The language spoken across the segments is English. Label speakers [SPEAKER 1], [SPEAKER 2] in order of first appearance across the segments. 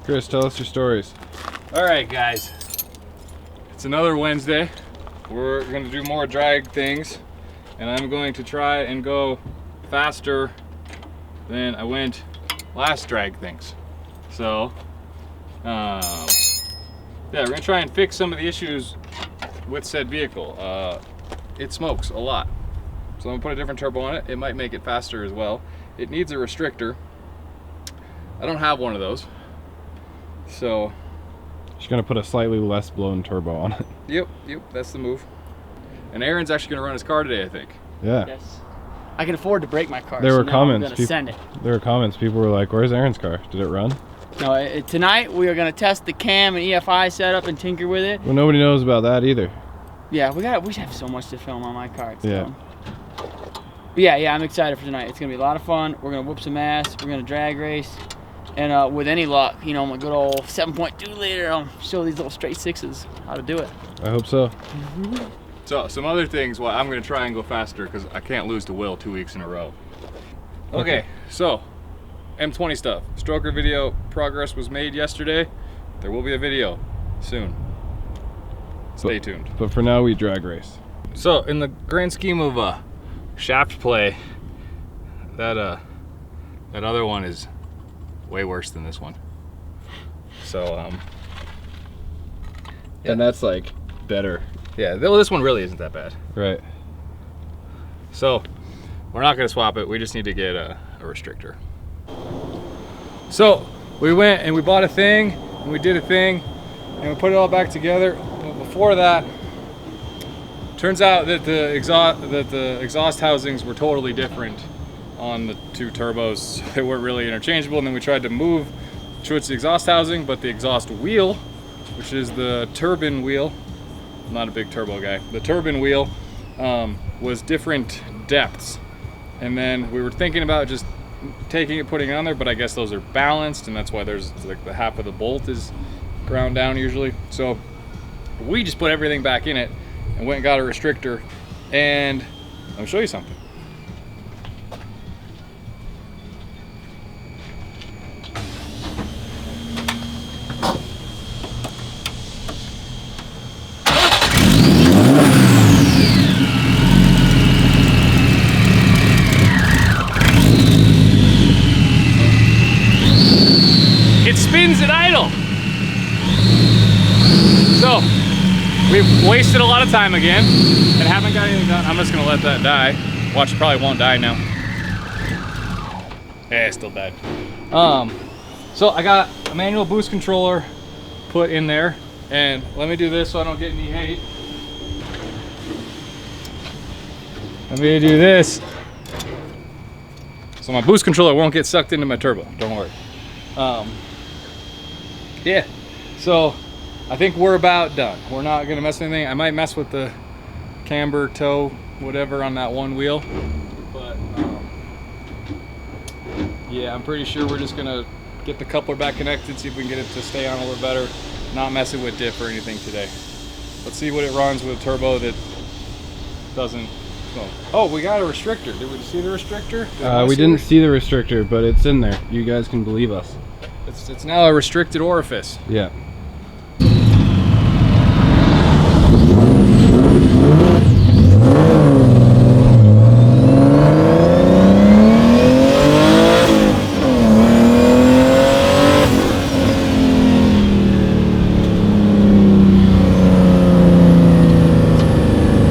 [SPEAKER 1] Chris, tell us your stories.
[SPEAKER 2] All right, guys. It's another Wednesday. We're gonna do more drag things, and I'm going to try and go faster than I went last drag things. So, yeah, we're gonna try and fix some of the issues with said vehicle. It smokes a lot. So I'm gonna put a different turbo on it. It might make it faster as well. It needs a restrictor. I don't have one of those. So
[SPEAKER 1] Just gonna put a slightly less blown turbo on it.
[SPEAKER 2] Yep, that's the move. And Aaron's actually gonna run his car today, I think.
[SPEAKER 1] Yeah.
[SPEAKER 3] Yes. I can afford to break my car.
[SPEAKER 1] There were
[SPEAKER 3] so
[SPEAKER 1] comments.
[SPEAKER 3] I'm gonna send it.
[SPEAKER 1] There were comments. People were like, "Where's Aaron's car? Did it run?"
[SPEAKER 3] No, tonight we are gonna test the cam and EFI setup and tinker with it.
[SPEAKER 1] Well, nobody knows about that either.
[SPEAKER 3] Yeah, we have so much to film on my car. It's
[SPEAKER 1] Yeah.
[SPEAKER 3] dumb. But yeah, I'm excited for tonight. It's gonna be a lot of fun. We're gonna whoop some ass. We're gonna drag race, and with any luck, you know, my good old 7.2 liter, I'll show these little straight sixes how to do it.
[SPEAKER 1] I hope so.
[SPEAKER 2] So some other things, well, I'm gonna try and go faster because I can't lose to Will 2 weeks in a row. Okay, so M20 stuff. Stroker video progress was made yesterday. There will be a video soon. Stay tuned.
[SPEAKER 1] But for now, we drag race.
[SPEAKER 2] So in the grand scheme of shaft play, that other one is way worse than this one. So
[SPEAKER 1] And that's like better.
[SPEAKER 2] yeah, well, this one really isn't that bad.
[SPEAKER 1] Right.
[SPEAKER 2] So we're not gonna swap it. We just need to get a restrictor. So we went and we bought a thing and we did a thing and we put it all back together. But before that, turns out that the exhaust housings were totally different on the two turbos. They weren't really interchangeable, and then we tried to move towards the exhaust housing, but the exhaust wheel, which is the turbine wheel, I'm not a big turbo guy, the turbine wheel was different depths. And then we were thinking about just taking it, putting it on there, but I guess those are balanced, and that's why there's like the half of the bolt is ground down usually. So we just put everything back in it and went and got a restrictor, and I'll show you something. It spins at idle. So we've wasted a lot of time again and haven't got anything done. I'm just gonna let that die. Watch, it probably won't die now. Yeah, it's still dead. So I got a manual boost controller put in there, and let me do this so I don't get any hate. Let me do this so my boost controller won't get sucked into my turbo. Don't worry. Yeah, so I think we're about done. We're not gonna mess with anything. I might mess with the camber, toe, whatever on that one wheel, but yeah, I'm pretty sure we're just gonna get the coupler back connected, see if we can get it to stay on a little better, not messing with diff or anything today. Let's see what it runs with a turbo that doesn't smoke. Oh, we got a restrictor. Did we see the restrictor?
[SPEAKER 1] We didn't see the restrictor, but it's in there. You guys can believe us.
[SPEAKER 2] It's now a restricted orifice.
[SPEAKER 1] Yeah.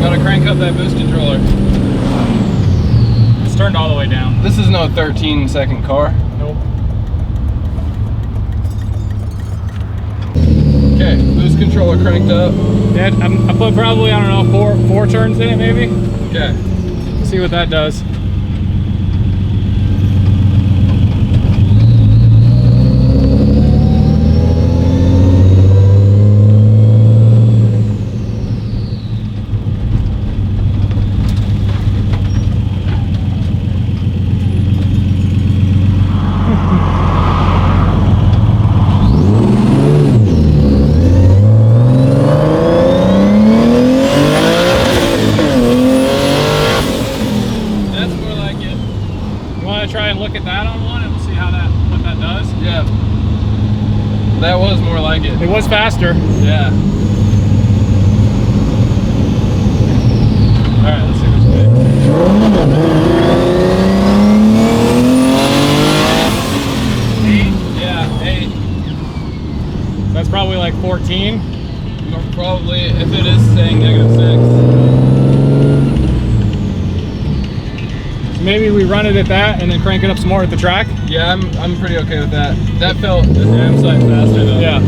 [SPEAKER 2] Gotta crank up that boost controller. It's turned all the way down.
[SPEAKER 1] This is no 13-second car.
[SPEAKER 2] Nope.
[SPEAKER 1] Okay, boost controller cranked up.
[SPEAKER 2] Yeah, I put probably, I don't know, four turns in it maybe.
[SPEAKER 1] Okay.
[SPEAKER 2] See what that does. That's
[SPEAKER 1] That was more like it.
[SPEAKER 2] It was faster.
[SPEAKER 1] Yeah.
[SPEAKER 2] All right, let's see what's good. Yeah, 8. That's probably like 14.
[SPEAKER 1] Probably, if it is saying -6.
[SPEAKER 2] So maybe we run it at that and then crank it up some more at the track.
[SPEAKER 1] Yeah, I'm pretty okay with that. That felt the damn sight faster though.
[SPEAKER 2] Yeah.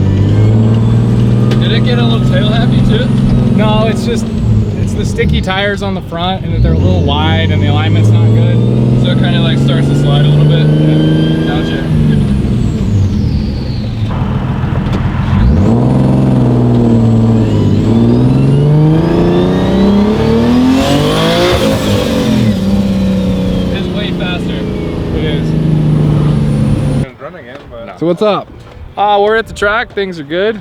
[SPEAKER 1] Did it get a little tail happy too?
[SPEAKER 2] No, it's the sticky tires on the front and they're a little wide and the alignment's not good.
[SPEAKER 1] So it kind of like starts to slide a little bit. Yeah. Gotcha. So what's up?
[SPEAKER 2] We're at the track. Things are good.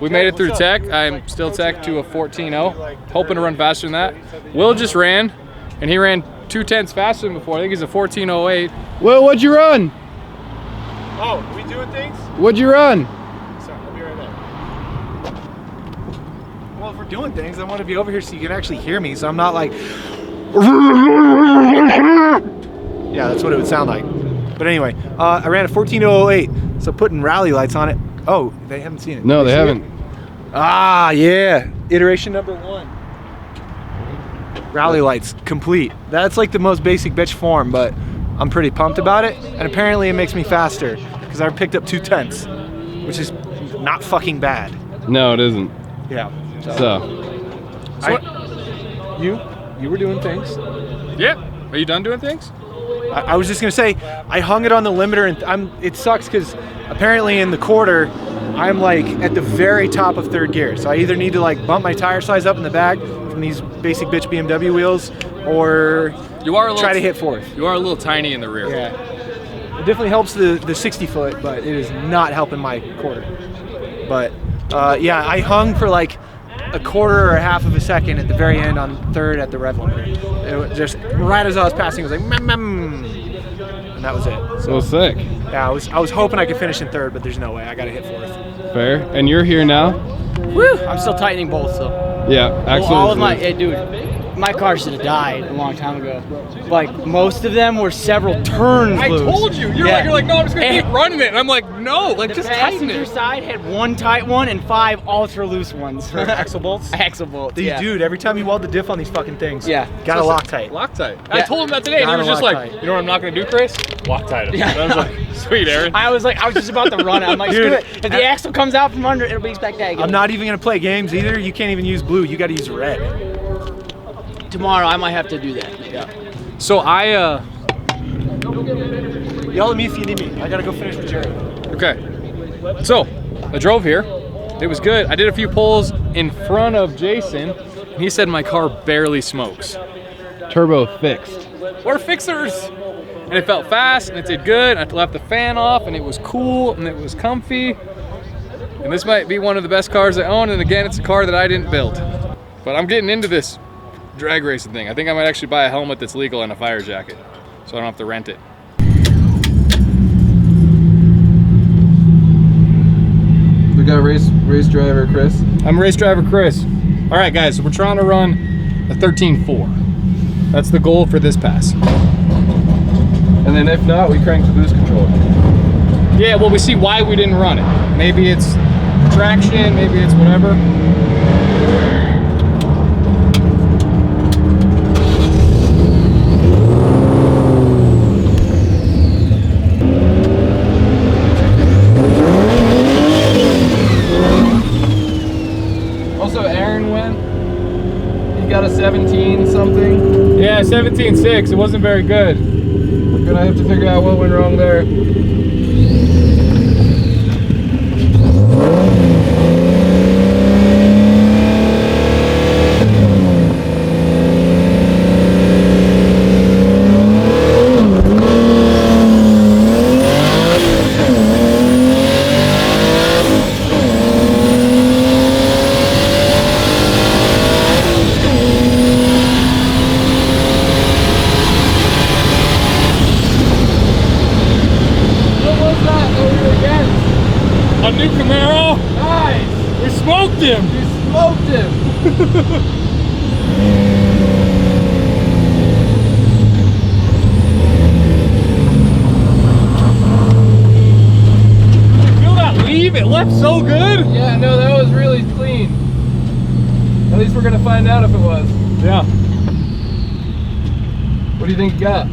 [SPEAKER 2] We made it through tech. I'm still tech to a 14.0. Hoping to run faster than that. Will just ran, and he ran 2/10 faster than before. I think he's a 14.08.
[SPEAKER 1] Well, what'd you run?
[SPEAKER 4] Oh, we doing things?
[SPEAKER 1] What'd you run?
[SPEAKER 4] Sorry, I'll be right there. Well, if we're doing things, I want to be over here so you can actually hear me, so I'm not like... Yeah, that's what it would sound like. But anyway, I ran a 14.08, so putting rally lights on it. Oh, they haven't seen it.
[SPEAKER 1] No, they haven't.
[SPEAKER 4] Ah, yeah. Iteration number 1. Rally lights, complete. That's like the most basic bitch form, but I'm pretty pumped about it. And apparently it makes me faster, because I picked up 2/10, which is not fucking bad.
[SPEAKER 1] No, it isn't.
[SPEAKER 4] Yeah.
[SPEAKER 1] So.
[SPEAKER 4] You were doing things.
[SPEAKER 2] Yeah. Are you done doing things?
[SPEAKER 4] I was just gonna say, I hung it on the limiter, and it sucks because apparently in the quarter, I'm like at the very top of 3rd gear. So I either need to like bump my tire size up in the back from these basic bitch BMW wheels, or try to hit 4th.
[SPEAKER 2] You are a little tiny in the rear.
[SPEAKER 4] Yeah. It definitely helps the 60 foot, but it is not helping my quarter. But yeah, I hung for like a quarter or a half of a second at the very end on 3rd at the rev limiter. It was just right as I was passing, it was like mmm, and that was it.
[SPEAKER 1] So sick.
[SPEAKER 4] Yeah, I was hoping I could finish in 3rd, but there's no way. I gotta hit 4th.
[SPEAKER 1] Fair. And you're here now?
[SPEAKER 3] Woo! I'm still tightening bolts though.
[SPEAKER 1] Yeah, actually.
[SPEAKER 3] All of my, dude, my car should have died a long time ago. Like most of them were several turns
[SPEAKER 2] I
[SPEAKER 3] loose.
[SPEAKER 2] told you. You're like, no, I'm just gonna keep running it. And I'm like, no, like just tighten
[SPEAKER 3] passenger
[SPEAKER 2] it.
[SPEAKER 3] side had 1 tight one and 5 ultra loose ones.
[SPEAKER 4] Axle bolts?
[SPEAKER 3] Axle bolts.
[SPEAKER 4] Dude, every time you weld the diff on these fucking things,
[SPEAKER 3] Yeah.
[SPEAKER 4] gotta Loctite.
[SPEAKER 2] Loctite.
[SPEAKER 3] Yeah.
[SPEAKER 2] I told him that today, and he was just like,
[SPEAKER 4] Loctite.
[SPEAKER 2] you know what I'm not gonna do, Chris? Loctite it.
[SPEAKER 3] Yeah.
[SPEAKER 2] And I was like, sweet, Aaron.
[SPEAKER 3] I was just about to run it. I'm like,
[SPEAKER 4] Dude,
[SPEAKER 3] screw it. If the axle comes out from under, it'll be spectacular.
[SPEAKER 4] I'm not even gonna play games either. You can't even use blue. You gotta use red.
[SPEAKER 3] Tomorrow, I might have to do that.
[SPEAKER 4] Yeah.
[SPEAKER 2] So I,
[SPEAKER 4] Yell at me if you need me. I gotta go finish with Jerry.
[SPEAKER 2] okay. So I drove here. It was good. I did a few pulls in front of Jason, and he said my car barely smokes.
[SPEAKER 1] Turbo fixed.
[SPEAKER 2] We're fixers. And it felt fast, and it did good. I left the fan off, and it was cool, and it was comfy. And this might be one of the best cars I own, and again, it's a car that I didn't build. But I'm getting into this drag racing thing. I think I might actually buy a helmet that's legal and a fire jacket, so I don't have to rent it.
[SPEAKER 1] We got race driver Chris.
[SPEAKER 2] I'm race driver Chris. All right, guys, so we're trying to run a 13.4. That's the goal for this pass.
[SPEAKER 1] And then if not, we crank the boost controller.
[SPEAKER 2] Yeah, well, we see why we didn't run it. Maybe it's traction, maybe it's whatever.
[SPEAKER 1] Also, Aaron went. He got a 17 something.
[SPEAKER 2] Yeah, 17.6. It wasn't very good.
[SPEAKER 1] We're gonna have to figure out what went wrong there.
[SPEAKER 2] a new Camaro.
[SPEAKER 3] Nice.
[SPEAKER 2] We smoked him.
[SPEAKER 3] You smoked him.
[SPEAKER 2] Feel that leave? It left so good.
[SPEAKER 5] Yeah, no, that was really clean. At least we're gonna find out if it was.
[SPEAKER 2] Yeah.
[SPEAKER 5] What do you think you got?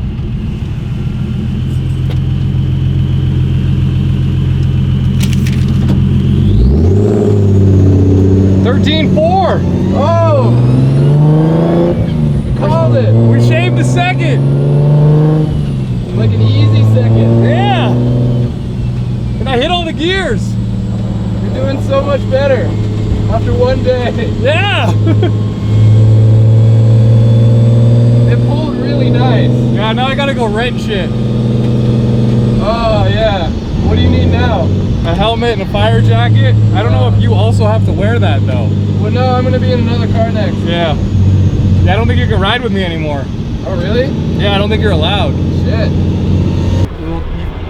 [SPEAKER 2] $13.4.
[SPEAKER 5] Oh! You called it.
[SPEAKER 2] We shaved a second.
[SPEAKER 5] Like an easy second.
[SPEAKER 2] Yeah. And I hit all the gears.
[SPEAKER 5] You're doing so much better after one day.
[SPEAKER 2] Yeah.
[SPEAKER 5] It pulled really nice.
[SPEAKER 2] Yeah, now I gotta go rent shit.
[SPEAKER 5] Oh, yeah. What do you need now?
[SPEAKER 2] A helmet and a fire jacket. I don't know if you also have to wear that though.
[SPEAKER 5] Well, no, I'm gonna be in another car next.
[SPEAKER 2] Yeah. Yeah, I don't think you can ride with me anymore.
[SPEAKER 5] Oh, really?
[SPEAKER 2] Yeah, I don't think you're allowed.
[SPEAKER 5] Shit.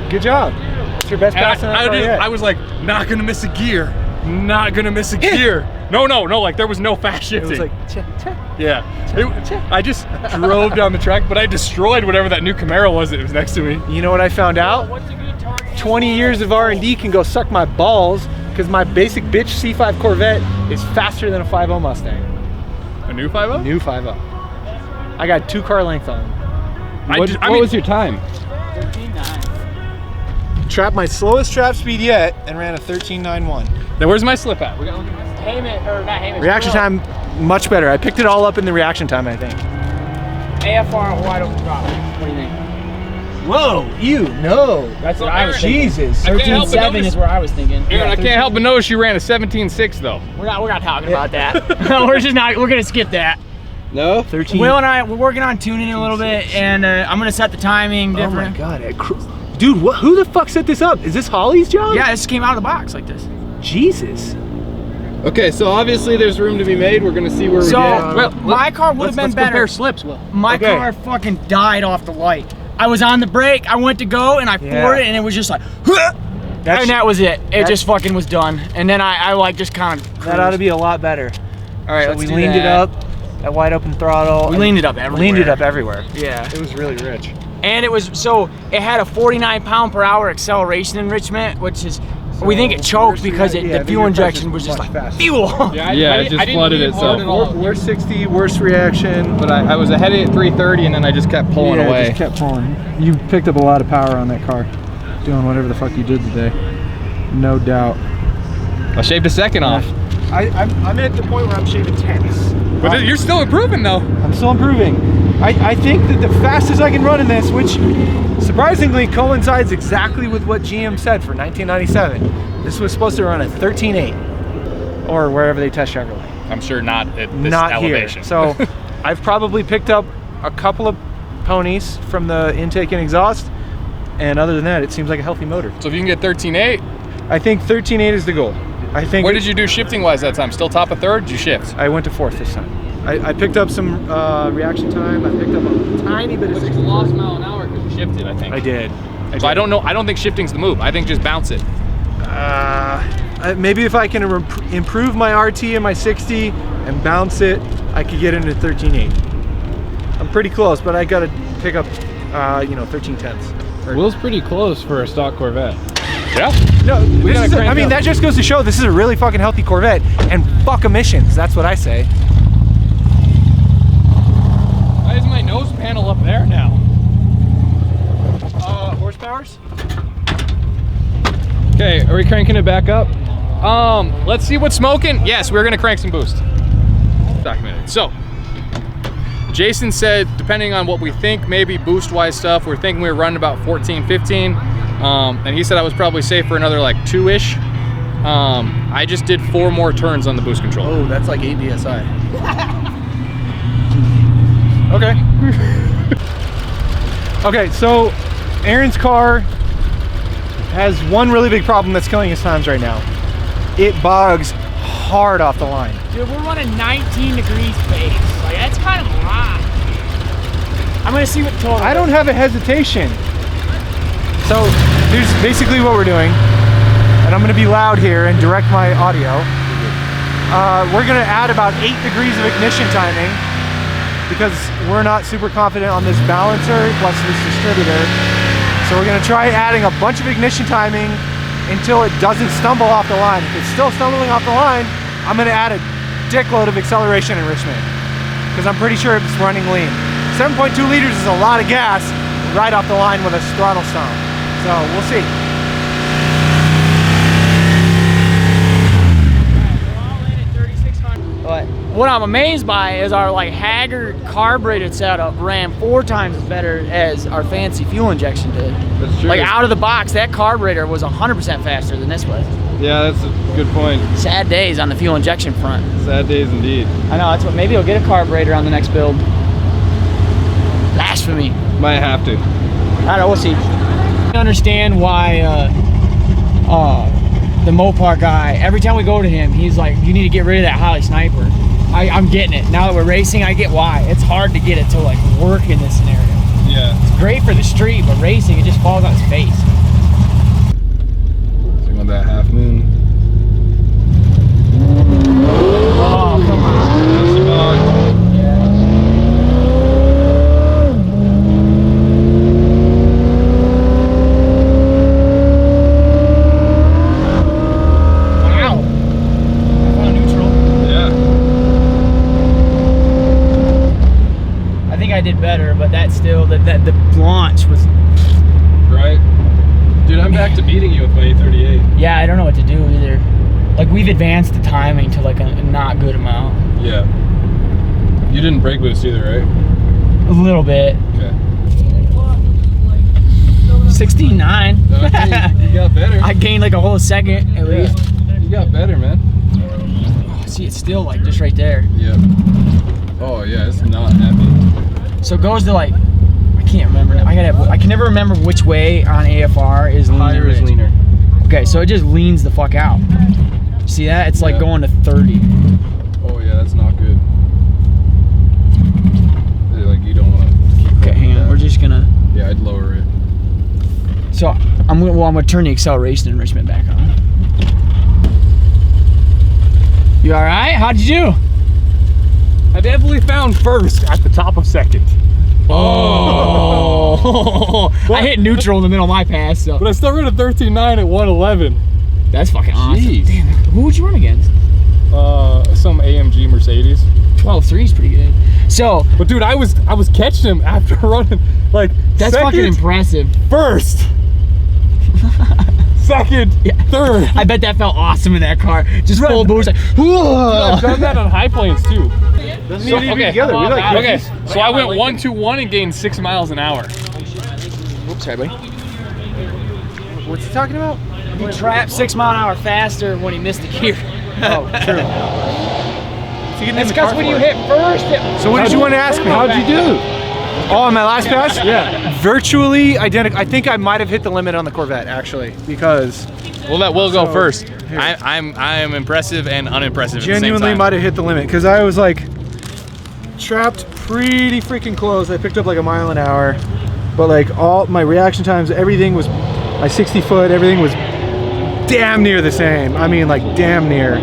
[SPEAKER 4] Good job. It's your best
[SPEAKER 2] And
[SPEAKER 4] pass in that car yet.
[SPEAKER 2] I was like, not gonna miss a gear. Not gonna miss a gear. No, like there was no fast
[SPEAKER 4] It
[SPEAKER 2] shifting.
[SPEAKER 4] was like, check, check.
[SPEAKER 2] Yeah. I just drove down the track, but I destroyed whatever that new Camaro was that was next to me.
[SPEAKER 4] You know what I found out? 20 years of R&D can go suck my balls because my basic bitch C5 Corvette is faster than a 5.0 Mustang.
[SPEAKER 2] A new 5.0?
[SPEAKER 4] New 5.0. I got 2 car lengths on it.
[SPEAKER 1] What was your time?
[SPEAKER 3] 13.9.
[SPEAKER 4] My slowest trap speed yet and ran a 13.91.
[SPEAKER 2] Then where's my slip at? We gotta look at this.
[SPEAKER 3] Hayman, or not Hayman.
[SPEAKER 4] Reaction time, much better. I picked it all up in the reaction time, I think.
[SPEAKER 3] AFR wide open throttle. What do you think?
[SPEAKER 4] Whoa, no.
[SPEAKER 3] That's what I was thinking.
[SPEAKER 4] Jesus.
[SPEAKER 2] I can't help but
[SPEAKER 3] 13.7
[SPEAKER 2] notice-
[SPEAKER 3] is where I was thinking.
[SPEAKER 2] Aaron, I can't help but notice you ran a 17.6 though.
[SPEAKER 3] We're not talking about that. We're gonna skip that.
[SPEAKER 1] No?
[SPEAKER 4] 13.
[SPEAKER 3] Will and I, we're working on tuning it a little bit, and I'm gonna set the timing
[SPEAKER 4] Oh my
[SPEAKER 3] different.
[SPEAKER 4] God. Dude, who the fuck set this up? Is this Holly's job?
[SPEAKER 3] Yeah, this came out of the box like this.
[SPEAKER 4] Jesus.
[SPEAKER 1] Okay, so obviously there's room to be made. We're gonna see where we
[SPEAKER 3] So,
[SPEAKER 1] get.
[SPEAKER 2] Well,
[SPEAKER 3] my car would have been
[SPEAKER 2] let's
[SPEAKER 3] better.
[SPEAKER 2] compare slips, Will.
[SPEAKER 3] My
[SPEAKER 4] Okay.
[SPEAKER 3] car fucking died off the light. I was on the brake, I went to go, and I floored it, and it was just like, and that was it. It just fucking was done. And then I like just kind of
[SPEAKER 4] That ought to be a lot better.
[SPEAKER 3] All right,
[SPEAKER 4] So
[SPEAKER 3] let's
[SPEAKER 4] we
[SPEAKER 3] do
[SPEAKER 4] leaned it
[SPEAKER 3] that.
[SPEAKER 4] up, that wide open throttle.
[SPEAKER 3] We leaned it up everywhere.
[SPEAKER 4] Leaned it up everywhere.
[SPEAKER 3] Yeah.
[SPEAKER 4] It was really rich.
[SPEAKER 3] And it was, so it had a 49 pound/hour acceleration enrichment, which is, we think it choked because the fuel injection was just like, fuel.
[SPEAKER 1] Yeah, it just flooded itself.
[SPEAKER 4] Worst 60, worst reaction.
[SPEAKER 2] But I was ahead at 330 and then I just kept pulling away.
[SPEAKER 4] Just kept pulling. You picked up a lot of power on that car, doing whatever the fuck you did today. No doubt.
[SPEAKER 2] I shaved a second off.
[SPEAKER 4] I'm at the point where I'm shaving tenths.
[SPEAKER 2] But you're still improving though.
[SPEAKER 4] I'm still improving. I think that the fastest I can run in this, which surprisingly coincides exactly with what GM said for 1997. This was supposed to run at 13.8 or wherever they test Chevrolet.
[SPEAKER 2] I'm sure not at this
[SPEAKER 4] Not
[SPEAKER 2] elevation.
[SPEAKER 4] here. So I've probably picked up a couple of ponies from the intake and exhaust, and other than that, it seems like a healthy motor.
[SPEAKER 2] So if you can get 13.8,
[SPEAKER 4] I think 13.8 is the goal. I think.
[SPEAKER 2] what did you do shifting wise that time? Still top of third? Did you shift?
[SPEAKER 4] I went to fourth this time. I picked up some reaction time. I picked up a tiny bit of.
[SPEAKER 2] But you lost mile an hour because you shifted, I think.
[SPEAKER 4] I did.
[SPEAKER 2] So I don't know. I don't think shifting's the move. I think just bounce it.
[SPEAKER 4] Maybe if I can improve my RT and my 60 and bounce it, I could get into 13.8. I'm pretty close, but I got to pick up, 13 tenths.
[SPEAKER 1] Will's pretty close for a stock Corvette.
[SPEAKER 2] Yeah.
[SPEAKER 4] No,
[SPEAKER 1] gotta
[SPEAKER 4] I
[SPEAKER 1] crank
[SPEAKER 4] mean,
[SPEAKER 1] up.
[SPEAKER 4] that just goes to show this is a really fucking healthy Corvette, and fuck emissions. That's what I say.
[SPEAKER 2] Why is my nose panel up there now?
[SPEAKER 4] Horsepowers?
[SPEAKER 1] Okay, are we cranking it back up?
[SPEAKER 2] Let's see what's smoking. Yes, we're gonna crank some boost. Documented. So, Jason said, depending on what we think, maybe boost-wise stuff, we're thinking we're running about 14, 15. And he said I was probably safe for another like 2-ish. I just did 4 more turns on the boost control.
[SPEAKER 5] Oh, that's like 8 PSI.
[SPEAKER 2] Okay.
[SPEAKER 4] Okay, so Aaron's car has one really big problem that's killing his times right now. It bogs hard off the line.
[SPEAKER 3] Dude, we're running 19 degrees pace. Like, that's kind of a lot. I'm gonna see what the total
[SPEAKER 4] I don't have a hesitation. So here's basically what we're doing. and I'm gonna be loud here and direct my audio. We're gonna add about 8 degrees of ignition timing because we're not super confident on this balancer plus this distributor. So we're gonna try adding a bunch of ignition timing until it doesn't stumble off the line. If it's still stumbling off the line, I'm gonna add a dickload of acceleration enrichment because I'm pretty sure it's running lean. 7.2 liters is a lot of gas right off the line with a throttle stomp. So we'll see.
[SPEAKER 3] But what I'm amazed by is our like haggard carbureted setup ran 4 times as better as our fancy fuel injection did.
[SPEAKER 1] That's true.
[SPEAKER 3] Like out of the box, that carburetor was 100% faster than this was.
[SPEAKER 1] Yeah, that's a good point.
[SPEAKER 3] Sad days on the fuel injection front.
[SPEAKER 1] Sad days indeed.
[SPEAKER 3] I know, that's what, maybe I'll get a carburetor on the next build. Blasphemy.
[SPEAKER 1] Might have to.
[SPEAKER 3] I don't know, we'll see. I understand why the Mopar guy, every time we go to him, he's like, you need to get rid of that Holly Sniper. I'm getting it. Now that we're racing, I get why. It's hard to get it to like work in this scenario.
[SPEAKER 1] Yeah.
[SPEAKER 3] It's great for the street, but racing, it just falls on its face.
[SPEAKER 1] So you want that half moon?
[SPEAKER 3] Oh, come on.
[SPEAKER 1] That's the bog.
[SPEAKER 3] I did better, but that still, the launch was
[SPEAKER 1] right. Dude, I'm back to beating you with my E38.
[SPEAKER 3] Yeah, I don't know what to do either. Like we've advanced the timing to like a not good amount.
[SPEAKER 1] Yeah. You didn't brake boost either, right?
[SPEAKER 3] A little bit.
[SPEAKER 1] Okay.
[SPEAKER 3] 16.9.
[SPEAKER 1] Okay, you got better.
[SPEAKER 3] I gained like a whole second at least.
[SPEAKER 1] You got better, man.
[SPEAKER 3] Oh, see, it's still like just right there.
[SPEAKER 1] Yep. Oh yeah, it's not happy.
[SPEAKER 3] So it goes to like, I can't remember. I can never remember which way on AFR is leaner.
[SPEAKER 1] Higher is leaner.
[SPEAKER 3] Okay, so it just leans the fuck out. See that? It's like going to 30.
[SPEAKER 1] Oh yeah, that's not good. Like you don't want to keep.
[SPEAKER 3] Okay, hang on. We're just gonna.
[SPEAKER 1] Yeah, I'd lower it.
[SPEAKER 3] So I'm gonna turn the acceleration enrichment back on. You all right? How'd you do?
[SPEAKER 2] I definitely found first at the top of second.
[SPEAKER 3] Oh! I hit neutral in the middle of my pass, so.
[SPEAKER 2] But I still ran a 13.9 at 111.
[SPEAKER 3] That's fucking awesome.
[SPEAKER 1] Jeez.
[SPEAKER 3] Damn, who would you run against?
[SPEAKER 2] Some AMG Mercedes.
[SPEAKER 3] 12.3 is pretty good. So,
[SPEAKER 2] but dude, I was catching him after running like
[SPEAKER 3] that's
[SPEAKER 2] second,
[SPEAKER 3] fucking impressive.
[SPEAKER 2] First. Second, third.
[SPEAKER 3] I bet that felt awesome in that car. Just full boost. Like,
[SPEAKER 2] I've done that on high planes too.
[SPEAKER 4] Doesn't need to be together. We like
[SPEAKER 2] okay, so I went 121 and gained 6 miles an hour.
[SPEAKER 3] Oops, sorry, buddy.
[SPEAKER 4] What's he talking about?
[SPEAKER 3] He trapped 6 mile an hour faster when he missed the gear.
[SPEAKER 4] Oh, true.
[SPEAKER 3] That's because when you hit first.
[SPEAKER 4] So what did you want to ask me? How'd you do? Oh, on my last pass? Yeah. Virtually identical. I think I might have hit the limit on the Corvette actually, because.
[SPEAKER 2] We'll let Will go first.
[SPEAKER 6] I am impressive and unimpressive at the same
[SPEAKER 4] Genuinely
[SPEAKER 6] time.
[SPEAKER 4] might have hit the limit because I was like trapped pretty freaking close. I picked up like a mile an hour, but like all my reaction times, everything was my 60 foot, everything was damn near the same. I mean, like damn near.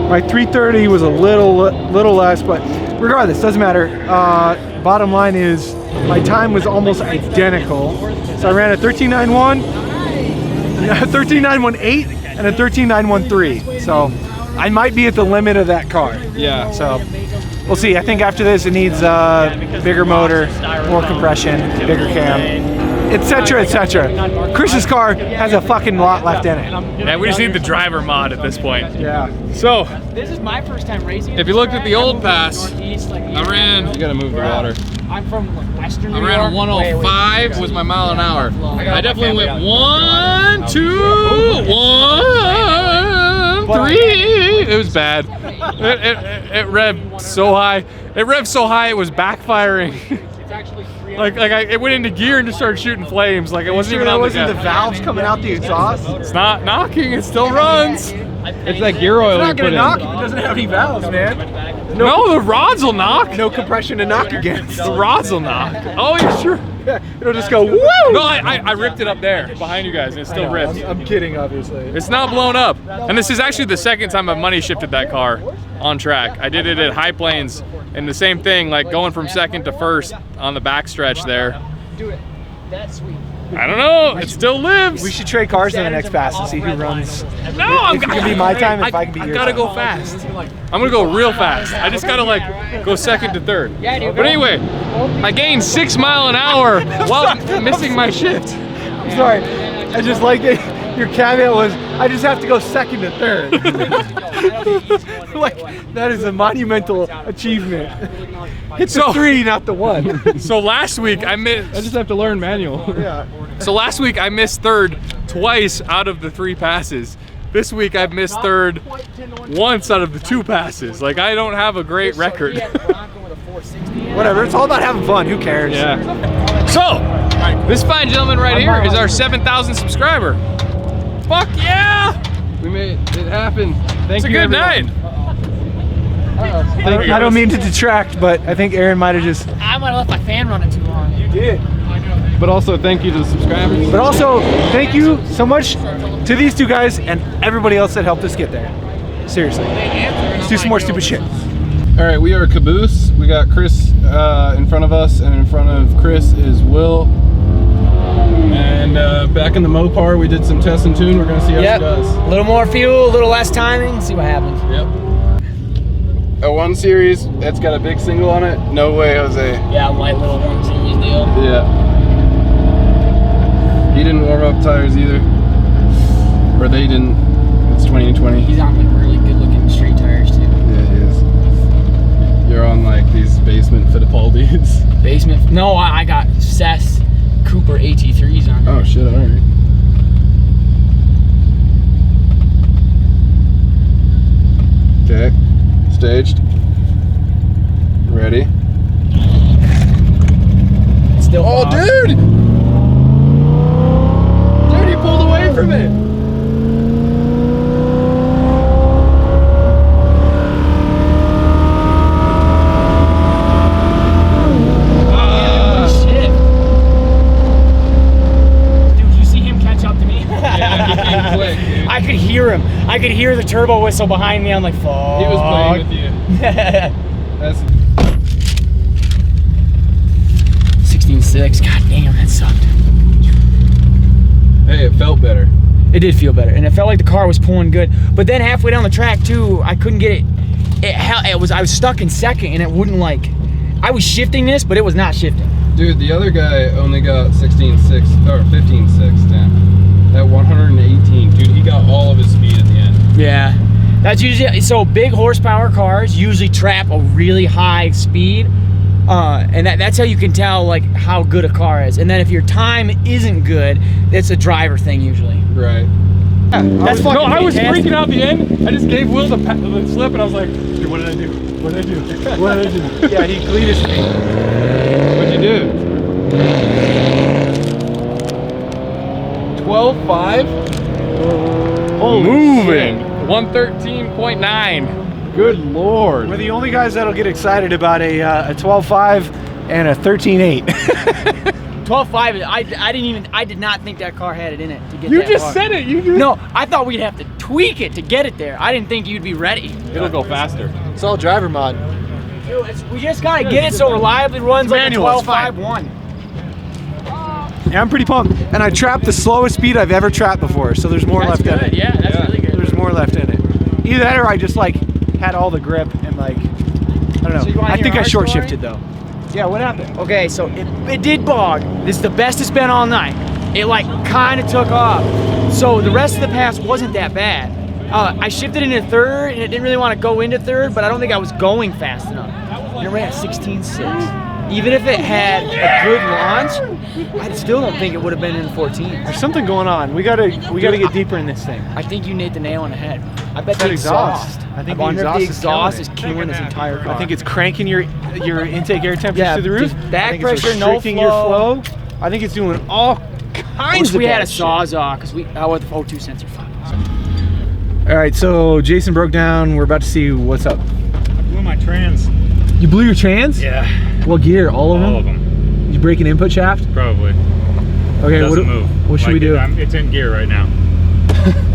[SPEAKER 4] My 330 was a little less, but regardless, doesn't matter. Bottom line is my time was almost identical. So I ran a 13.91, a 13.918, and a 13.913. So I might be at the limit of that car.
[SPEAKER 1] Yeah.
[SPEAKER 4] So we'll see. I think after this it needs bigger motor, more compression, bigger cam, etc., etc. Chris's car has a fucking lot left in it.
[SPEAKER 6] Yeah, we just need the driver mod at this point.
[SPEAKER 4] Yeah.
[SPEAKER 2] So
[SPEAKER 3] This is my first time racing.
[SPEAKER 2] if you looked at the old pass, I ran.
[SPEAKER 1] You gotta move the water.
[SPEAKER 3] I'm from like Western New
[SPEAKER 2] I ran a
[SPEAKER 3] York.
[SPEAKER 2] 105 was my mile an hour. I definitely went 1, 2, 1, 3. It was bad. It revved so high. It revved so high it was backfiring. It went into gear and just started shooting flames. Like it wasn't even on the gas.
[SPEAKER 4] the valves coming out the exhaust?
[SPEAKER 2] It's not knocking. It still runs.
[SPEAKER 1] It's that gear oil
[SPEAKER 4] It's
[SPEAKER 1] you
[SPEAKER 4] not
[SPEAKER 1] put
[SPEAKER 4] gonna
[SPEAKER 1] in.
[SPEAKER 4] knock if it doesn't have any valves, man.
[SPEAKER 2] No, the rods will knock.
[SPEAKER 4] No compression to knock against.
[SPEAKER 2] The rods will knock. Oh, you're sure?
[SPEAKER 4] Yeah, it'll just go woo!
[SPEAKER 2] No, I ripped it up there behind you guys, and it's still ripped.
[SPEAKER 4] I'm kidding, obviously.
[SPEAKER 2] It's not blown up. And this is actually the second time I've money shifted that car on track. I did it at High Plains, and the same thing, like going from second to first on the backstretch there.
[SPEAKER 3] Do it. That's sweet.
[SPEAKER 2] I don't know, it still lives.
[SPEAKER 4] We should trade cars in the next pass and see who runs.
[SPEAKER 2] No, I'm
[SPEAKER 4] If it can be my time, if I can be
[SPEAKER 2] I
[SPEAKER 4] your
[SPEAKER 2] gotta
[SPEAKER 4] time.
[SPEAKER 2] go fast. I'm gonna go real fast. I just gotta like go second to third. But anyway, I gained 6 miles an hour while missing my shift.
[SPEAKER 4] I'm sorry. I just like it. Your caveat was, I just have to go second to third. Like, that is a monumental achievement. Hit the 3, not the 1.
[SPEAKER 2] So last week I missed.
[SPEAKER 1] I just have to learn manual.
[SPEAKER 4] Yeah.
[SPEAKER 2] So last week I missed third twice out of the 3 passes. This week I've missed third once out of the 2 passes. Like, I don't have a great record.
[SPEAKER 4] Whatever, it's all about having fun. Who cares?
[SPEAKER 2] Yeah. So, this fine gentleman right here is our 7,000 subscriber. Fuck yeah!
[SPEAKER 1] We made it happen. Thank
[SPEAKER 2] It's a
[SPEAKER 1] you,
[SPEAKER 2] good
[SPEAKER 1] everyone.
[SPEAKER 2] night.
[SPEAKER 4] I don't mean to detract, but I think Aaron might have just.
[SPEAKER 3] I might have left my fan running too long.
[SPEAKER 4] You did.
[SPEAKER 1] But also thank you to the subscribers.
[SPEAKER 4] But also, thank you so much to these 2 guys and everybody else that helped us get there. Seriously. Let's do some more stupid shit.
[SPEAKER 1] All right, we are Caboose. We got Chris in front of us, and in front of Chris is Will. And back in the Mopar, we did some test and tune. We're gonna see how it does.
[SPEAKER 3] A little more fuel, a little less timing, see what happens.
[SPEAKER 1] Yep. A 1 Series, that's got a big single on it. No way, Jose.
[SPEAKER 3] Yeah, light little 1 Series deal.
[SPEAKER 1] Yeah. He didn't warm up tires either. Or they didn't. It's 2020.
[SPEAKER 3] He's on like really good looking straight tires too.
[SPEAKER 1] Yeah, he is. You're on like these basement Fittipaldis.
[SPEAKER 3] Basement. No, I got Seth's Cooper AT3s on there.
[SPEAKER 1] Oh shit, alright. Okay, staged. Ready.
[SPEAKER 3] Still
[SPEAKER 1] Oh,
[SPEAKER 3] Bob.
[SPEAKER 1] dude! Dude, he pulled away from it.
[SPEAKER 3] Shit. Dude, you see him catch up to me?
[SPEAKER 1] Yeah, he came quick, dude.
[SPEAKER 3] I could hear him. I could hear the turbo whistle behind me. I'm like, fuck.
[SPEAKER 1] He was playing with you. That's
[SPEAKER 3] 16.6. God damn, that sucked.
[SPEAKER 1] Hey, it felt better.
[SPEAKER 3] It did feel better, and it felt like the car was pulling good. But then halfway down the track too, I couldn't get it. I was stuck in second, and it wouldn't like. I was shifting this, but it was not shifting.
[SPEAKER 1] Dude, the other guy only got 16.6 or 15.6. Damn. At 118, dude, he got all of his speed at the end.
[SPEAKER 3] Yeah, that's usually so. Big horsepower cars usually trap a really high speed, and that's how you can tell like how good a car is. And then if your time isn't good, it's a driver thing usually.
[SPEAKER 1] Right.
[SPEAKER 3] That's fucking
[SPEAKER 2] No, I was
[SPEAKER 3] fantastic.
[SPEAKER 2] freaking out the end. I just gave Will the slip, and I was like, dude, what did I do? What did I do? What did I do?
[SPEAKER 4] Yeah, he cleated me.
[SPEAKER 1] What'd you do? 12.5?
[SPEAKER 2] Moving. 113.9.
[SPEAKER 1] Good lord.
[SPEAKER 4] We're the only guys that'll get excited about a 12.5 and a 13.8.
[SPEAKER 3] 12.5. I did not think that car had it in it to get
[SPEAKER 2] You
[SPEAKER 3] that
[SPEAKER 2] just
[SPEAKER 3] far.
[SPEAKER 2] said it. You just.
[SPEAKER 3] No, I thought we'd have to tweak it to get it there. I didn't think you'd be ready.
[SPEAKER 2] It'll go faster.
[SPEAKER 4] It's all driver mod.
[SPEAKER 3] We just gotta get it so it reliably runs like a
[SPEAKER 4] Manual, it's fine.
[SPEAKER 3] 12.5.1.
[SPEAKER 4] Yeah, I'm pretty pumped. And I trapped the slowest speed I've ever trapped before, so there's more
[SPEAKER 3] That's
[SPEAKER 4] left in
[SPEAKER 3] good.
[SPEAKER 4] it.
[SPEAKER 3] Yeah, that's really good.
[SPEAKER 4] There's more left in it. Either that or I just like had all the grip and like, I don't
[SPEAKER 3] So you
[SPEAKER 4] know.
[SPEAKER 3] wanna
[SPEAKER 4] I
[SPEAKER 3] hear
[SPEAKER 4] think I
[SPEAKER 3] our
[SPEAKER 4] short
[SPEAKER 3] story?
[SPEAKER 4] shifted though. Yeah, what happened?
[SPEAKER 3] Okay, so it did bog. This is the best it's been all night. It like kind of took off. So the rest of the pass wasn't that bad. I shifted into third and it didn't really want to go into third, but I don't think I was going fast enough. And it ran at 16.6. Even if it had a good launch, I still don't think it would have been in 14.
[SPEAKER 4] There's something going on. We gotta get deeper in this thing.
[SPEAKER 3] I think you nailed the nail on the head. I bet
[SPEAKER 4] That
[SPEAKER 3] the exhaust.
[SPEAKER 4] I think the
[SPEAKER 3] wonder if the
[SPEAKER 4] exhaust
[SPEAKER 3] exhaust
[SPEAKER 4] is
[SPEAKER 3] is killing this entire car.
[SPEAKER 4] I think it's cranking your intake air temperature
[SPEAKER 3] Yeah,
[SPEAKER 4] through the roof.
[SPEAKER 3] just back
[SPEAKER 4] I think
[SPEAKER 3] pressure,
[SPEAKER 4] it's
[SPEAKER 3] no
[SPEAKER 4] restricting your flow. I think it's doing all
[SPEAKER 3] I
[SPEAKER 4] kinds
[SPEAKER 3] wish
[SPEAKER 4] of
[SPEAKER 3] we had a
[SPEAKER 4] bad shit.
[SPEAKER 3] Sawzall because we with the O2 sensor.
[SPEAKER 4] All right, so Jason broke down. We're about to see what's up.
[SPEAKER 7] my trans.
[SPEAKER 4] You blew your trans?
[SPEAKER 7] Yeah.
[SPEAKER 4] What gear? All of them?
[SPEAKER 7] All of them.
[SPEAKER 4] You break an input shaft?
[SPEAKER 7] Probably.
[SPEAKER 4] Okay,
[SPEAKER 7] It doesn't move.
[SPEAKER 4] What should we do?
[SPEAKER 7] It's in gear right now.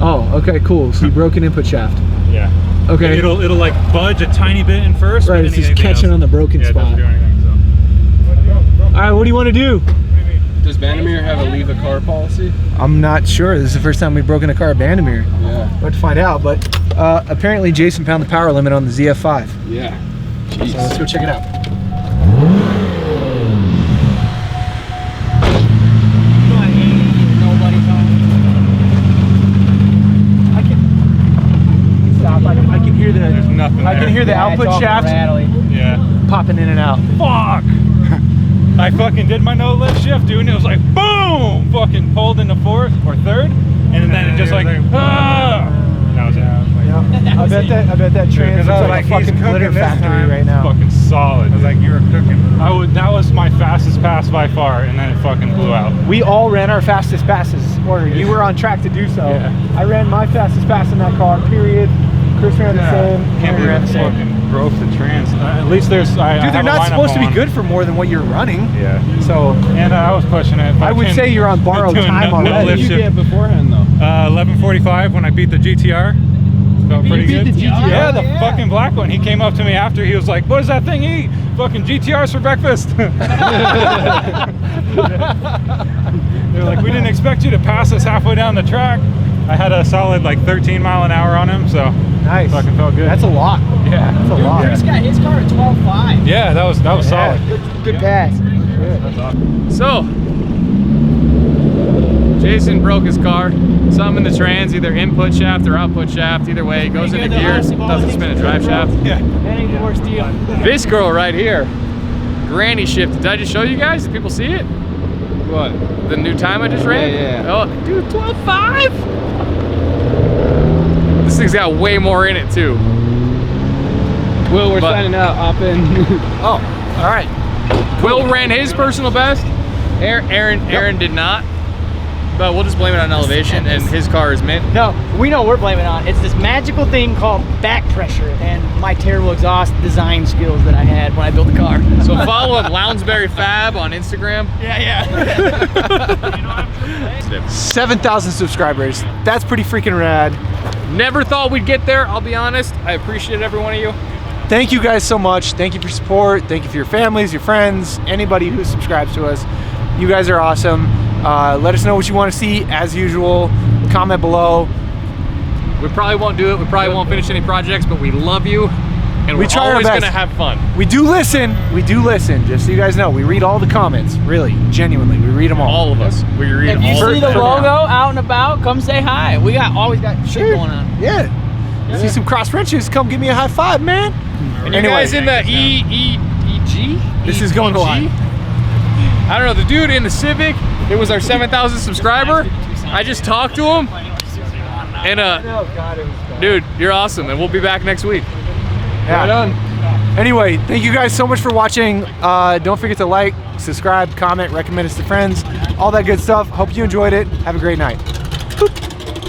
[SPEAKER 4] Oh, okay, cool. So you broke an input shaft.
[SPEAKER 7] Yeah.
[SPEAKER 4] Okay.
[SPEAKER 7] It'll like budge a tiny bit in first.
[SPEAKER 4] Right, it's just catching on the broken
[SPEAKER 7] Yeah, it
[SPEAKER 4] spot.
[SPEAKER 7] doesn't do anything, so.
[SPEAKER 4] All right, what do you want to do?
[SPEAKER 1] Does Bandamere have a leave a car policy?
[SPEAKER 4] I'm not sure. This is the first time we've broken a car at Bandamere.
[SPEAKER 1] Yeah.
[SPEAKER 4] We'll have to find out, but apparently Jason found the power limit on the ZF5.
[SPEAKER 1] Yeah.
[SPEAKER 4] So let's go check it out. I can hear the.
[SPEAKER 7] There's nothing
[SPEAKER 4] I can
[SPEAKER 7] there.
[SPEAKER 4] hear the output shaft
[SPEAKER 7] Yeah.
[SPEAKER 4] popping in and out.
[SPEAKER 7] Fuck! I fucking did my no lift shift, dude, and it was like boom! Fucking pulled into fourth or third, and then it just like ah! That was it.
[SPEAKER 4] I bet that trans looks like a fucking glitter factory right now.
[SPEAKER 7] Fucking solid. I was like, you were cooking. That was my fastest pass by far, and then it fucking blew out.
[SPEAKER 4] We all ran our fastest passes, or you were on track to do so.
[SPEAKER 7] Yeah.
[SPEAKER 4] I ran my fastest pass in that car, period. Chris ran the same.
[SPEAKER 7] Can't
[SPEAKER 4] we
[SPEAKER 7] believe
[SPEAKER 4] ran
[SPEAKER 7] it
[SPEAKER 4] the same.
[SPEAKER 7] fucking broke the trans. At least there's.
[SPEAKER 4] Dude, they're not supposed to be good for more than what you're running.
[SPEAKER 7] Yeah.
[SPEAKER 4] So.
[SPEAKER 7] And I was pushing it.
[SPEAKER 4] I would say you're on borrowed
[SPEAKER 7] doing
[SPEAKER 4] time
[SPEAKER 7] no
[SPEAKER 4] already.
[SPEAKER 1] What did you get beforehand though?
[SPEAKER 7] 11:45 when I beat the GTR. Felt pretty
[SPEAKER 4] beat
[SPEAKER 7] good.
[SPEAKER 4] the GTR?
[SPEAKER 7] Yeah, the fucking black one. He came up to me after. He was like, "What does that thing eat? Fucking GTRs for breakfast." They're like, "We didn't expect you to pass us halfway down the track." I had a solid like 13 mile an hour on him, so
[SPEAKER 4] Nice.
[SPEAKER 7] fucking felt good.
[SPEAKER 4] That's a lot.
[SPEAKER 7] Yeah,
[SPEAKER 4] That's a lot.
[SPEAKER 3] Chris got his car at 12.5.
[SPEAKER 7] yeah, that was solid.
[SPEAKER 3] Good pass.
[SPEAKER 2] So, Jason broke his car. Something in the trans, either input shaft or output shaft. Either way, it goes into gear, doesn't spin a drive shaft.
[SPEAKER 7] Yeah.
[SPEAKER 3] That ain't the worst deal.
[SPEAKER 2] This girl right here, granny shifted. Did I just show you guys? Did people see it?
[SPEAKER 1] What?
[SPEAKER 2] The new time I just ran?
[SPEAKER 1] Yeah.
[SPEAKER 2] Oh, dude, 12.5? This thing's got way more in it too.
[SPEAKER 1] Will, we're
[SPEAKER 2] But-
[SPEAKER 1] signing out. Hop in.
[SPEAKER 2] Oh, all right. Will ran his personal best. Aaron did not. But we'll just blame it on elevation, and his car is mint.
[SPEAKER 3] No, we know what we're blaming it on. It's this magical thing called back pressure and my terrible exhaust design skills that I had when I built the car.
[SPEAKER 2] So follow up Lounsbury Fab on Instagram.
[SPEAKER 3] Yeah.
[SPEAKER 4] 7,000 subscribers. That's pretty freaking rad.
[SPEAKER 2] Never thought we'd get there, I'll be honest. I appreciate every one of you.
[SPEAKER 4] Thank you guys so much. Thank you for your support. Thank you for your families, your friends, anybody who subscribes to us. You guys are awesome. Let us know what you want to see, as usual. Comment below.
[SPEAKER 2] We probably won't do it. We probably won't finish any projects, but we love you. And
[SPEAKER 4] We
[SPEAKER 2] we're
[SPEAKER 4] try our
[SPEAKER 2] always
[SPEAKER 4] best.
[SPEAKER 2] gonna have fun.
[SPEAKER 4] We do listen, just so you guys know. We read all the comments, really, genuinely. We read them all.
[SPEAKER 2] All of us. We read
[SPEAKER 3] If you
[SPEAKER 2] all
[SPEAKER 3] see
[SPEAKER 2] of
[SPEAKER 3] the
[SPEAKER 2] them.
[SPEAKER 3] logo out and about, come say hi. We always got shit going on.
[SPEAKER 4] Yeah. See some cross wrenches, come give me a high five, man.
[SPEAKER 2] And you guys in the EG?
[SPEAKER 4] This is going to lie.
[SPEAKER 2] I don't know, the dude in the Civic, it was our 7,000 subscriber. I just talked to him. And dude, you're awesome, and we'll be back next week.
[SPEAKER 4] Yeah. Done. Anyway, thank you guys so much for watching. Don't forget to like, subscribe, comment, recommend us to friends, all that good stuff. Hope you enjoyed it. Have a great night. Boop.